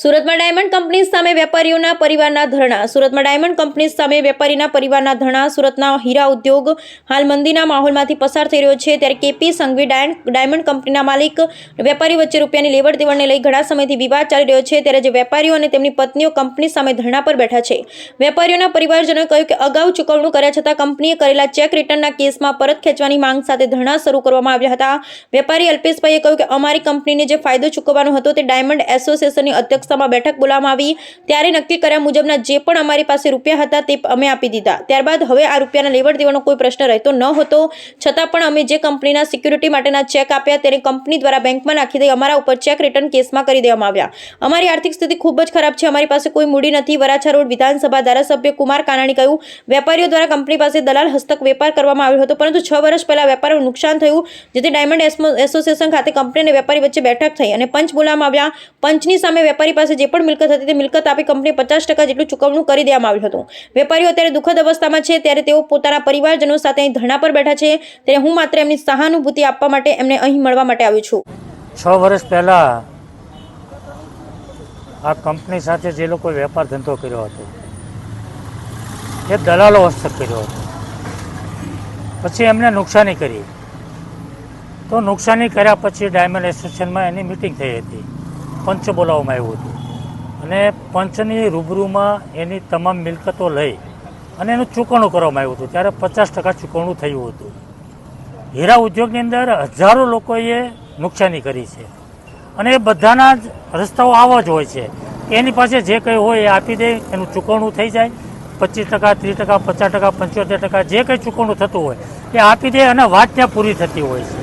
સુરતમાં diamond company સામે વેપારીઓના પરિવારના ધરણા. સુરતમાં ડાયમંડ કંપની સામે વેપારીના પરિવારના ધરણા. સુરતના હીરા ઉદ્યોગ હાલ મંદીના માહોલમાંથી પસાર થઈ રહ્યો છે, ત્યારે કેપી સંઘવી ડાયમંડ કંપનીના માલિક વેપારીઓ વચ્ચે રૂપિયાની લેવડ દેવડને લઈ ઘણા સમયથી વિવાદ ચાલી રહ્યો છે, ત્યારે જે વેપારીઓ અને તેમની પત્નીઓ કંપની સામે ધરણા પર બેઠા છે. વેપારીઓના પરિવારજનોએ કહ્યું કે અગાઉ ચૂકવણું કર્યા છતાં કંપનીએ કરેલા ચેક રિટર્નના કેસમાં પરત ખેંચવાની માંગ સાથે ધરણા શરૂ કરવામાં આવ્યા હતા. વેપારી અલ્પેશભાઈએ કહ્યું કે અમારી કંપનીને જે ફાયદો ચૂકવવાનો હતો તે ડાયમંડ એસોસિએશનની અધ્યક્ષતામાં બેઠક બોલાવવામાં આવી, ત્યારે નક્કી કર્યા મુજબના જે પણ અમારી પાસે રૂપિયા હતા તે અમે આપી દીધા. ત્યારબાદ હવે આ રૂપિયાના લેવડ દેવડનો કોઈ પ્રશ્ન રહેતો ન હતો, છતાં પણ અમે જે કંપનીના સિક્યુરિટી માટેના ચેક આપ્યા તેને કંપની દ્વારા બેંકમાં નાખી દઈ અમારા ઉપર ચેક રિટર્ન કેસમાં કરી દેવામાં આવ્યા. અમારી આર્થિક સ્થિતિ ખૂબ જ ખરાબ છે, અમારી પાસે કોઈ મૂડી નથી. વરાછા રોડ વિધાનસભા ધારાસભ્ય કુમાર કાનાણી કહ્યું, વેપારીઓ દ્વારા કંપની પાસે દલાલ હસ્તક વેપાર કરવામાં આવ્યો હતો, પરંતુ 6 વર્ષ પહેલા વેપારીઓને નુકસાન થયું, જેથી ડાયમંડ એસોસિએશન ખાતે કંપની અને વેપારી વચ્ચે બેઠક થઈ અને પંચ બોલાવવામાં આવ્યા. પંચની સામે વેપારી પાસે જે પણ મિલકત હતી તે મિલકત આપી કંપની 50% જેટલું ચૂકવણું કરી દેવામાં આવ્યું હતું. વેપારીઓ અત્યારે દુઃખદ અવસ્થામાં છે, ત્યારે તેઓ પોતાના પરિવારજનો સાથે અહીં ધરણા પર બેઠા છે, ત્યારે હું માત્ર એમની સહાનુભૂતિ આપવા માટે એમને અહીં મળવા માટે આવ્યો છું. 6 વર્ષ પહેલાં આ કંપની સાથે જે લોકો વેપાર ધંધો કર્યો હતો એ દલાલો હસ્તક કર્યો હતો. પછી એમને નુકસાની કરી, તો નુકસાની કર્યા પછી ડાયમંડ એસોસિએશનમાં એની મિટિંગ થઈ હતી, પંચ બોલાવવામાં આવ્યું હતું અને પંચની રૂબરૂમાં એની તમામ મિલકતો લઈ અને એનું ચૂકવણું કરવામાં આવ્યું હતું. ત્યારે 50% ચૂકવણું થયું હતું. હીરા ઉદ્યોગની અંદર હજારો લોકોએ નુકસાની કરી છે અને એ બધાના જ રસ્તાઓ આવા જ હોય છે. એની પાસે જે કંઈ હોય એ આપી દે, એનું ચૂકવણું થઈ જાય. 25%, 30%, 50%, 75% જે કંઈ ચૂકવણું થતું હોય એ આપી દે અને વાત ત્યાં પૂરી થતી હોય છે.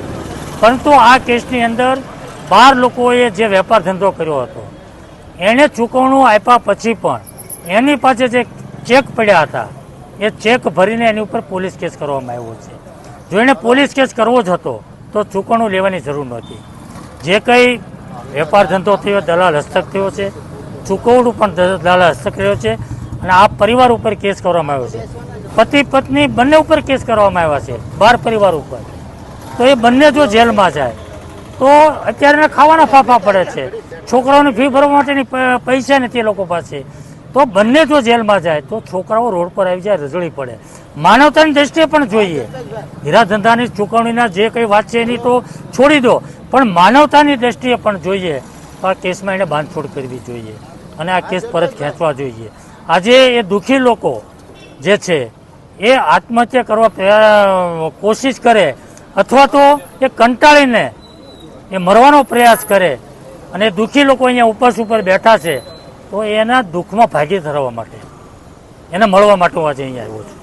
પરંતુ આ કેસની અંદર 12 લોકોએ જે વેપાર ધંધો કર્યો હતો એણે ચૂકવણું આપ્યા પછી પણ એની પાસે જે ચેક પડ્યા હતા એ ચેક ભરીને એની ઉપર પોલીસ કેસ કરવામાં આવ્યો છે. જો એણે પોલીસ કેસ કરવો જ હતો તો ચૂકવણું લેવાની જરૂર નહોતી. જે કંઈ વેપાર ધંધો થયો દલાલ હસ્તક થયો છે, ચૂકવણું પણ દલાલ હસ્તક રહ્યો છે અને આ પરિવાર ઉપર કેસ કરવામાં આવ્યો છે. પતિ પત્ની બંને ઉપર કેસ કરવામાં આવ્યા છે, 12 પરિવાર ઉપર. તો એ બંને જો જેલમાં જાય તો અત્યારે ખાવાના ફાફા પડે છે, છોકરાઓની ફી ભરવા માટેની પૈસા નથી એ લોકો પાસે. તો બંને જો જેલમાં જાય તો છોકરાઓ રોડ પર આવી જાય, રજળી પડે. માનવતાની દ્રષ્ટિએ પણ જોઈએ. હીરા ધંધાની ચૂકવણીના જે કંઈ વાત છે એની તો છોડી દો, પણ માનવતાની દ્રષ્ટિએ પણ જોઈએ તો આ કેસમાં એને બાંધછોડ કરવી જોઈએ અને આ કેસ પરત ખેંચવા જોઈએ. આજે એ દુઃખી લોકો જે છે એ આત્મહત્યા કરવા કોશિશ કરે અથવા તો એ કંટાળીને એ મરવાનો પ્રયાસ કરે અને દુઃખી લોકો અહીંયા ઉપવાસ ઉપર બેઠા છે, તો એના દુઃખમાં ભાગી થવા માટે એને મળવા માટે હું આજે અહીંયા આવ્યો છું.